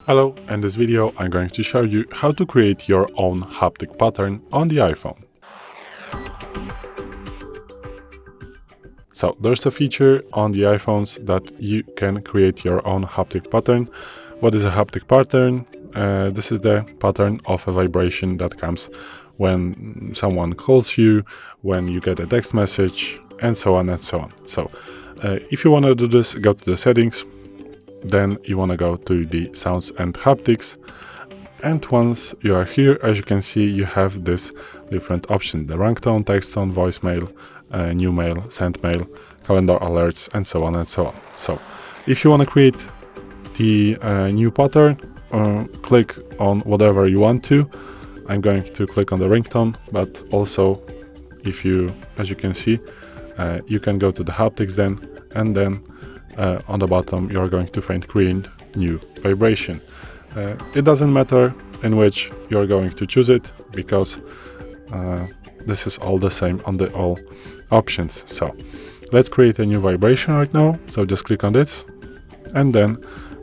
Hello, in this video I'm going to show you how to create your own haptic pattern on the iPhone. So there's a feature on the iPhones that you can create your own haptic pattern. What is a haptic pattern? This is the pattern of a vibration that comes when someone calls you, when you get a text message, and so on and so on. So if you want to do this, go to the settings. Then you want to go to the sounds and haptics, and once you are here, as you can see, you have this different options: the ringtone, text tone, voicemail, new mail, send mail, calendar alerts, and so on and so on. So if you want to create the new pattern, click on whatever you want to. I'm going to click on the ringtone, but also if you, as you can see, you can go to the haptics then, and then on the bottom you're going to find create new vibration. It doesn't matter in which you're going to choose it, because this is all the same on the all options. So let's create a new vibration right now. So just click on this, and then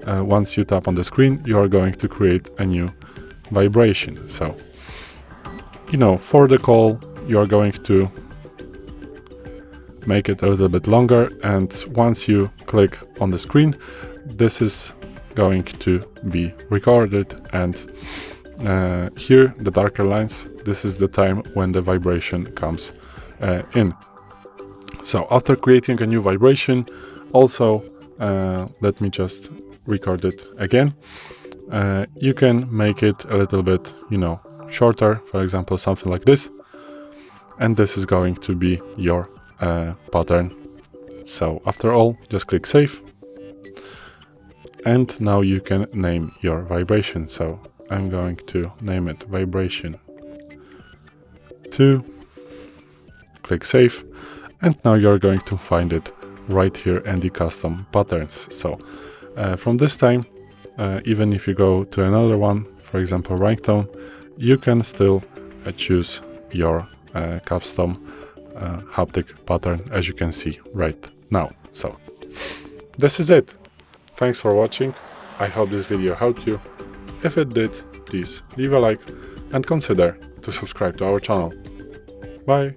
once you tap on the screen, you are going to create a new vibration. So for the call, you are going to make it a little bit longer, and once you click on the screen, this is going to be recorded, and here the darker lines, this is the time when the vibration comes in. So after creating a new vibration, also let me just record it again. You can make it a little bit shorter, for example something like this, and this is going to be your pattern. So after all, just click save, and now you can name your vibration. So I'm going to name it vibration 2, click save, and now you're going to find it right here in the custom patterns. So from this time, even if you go to another one, for example ringtone, you can still choose your custom haptic pattern, as you can see right now. So this is it. Thanks for watching. I hope this video helped you. If it did, please leave a like and consider to subscribe to our channel. Bye.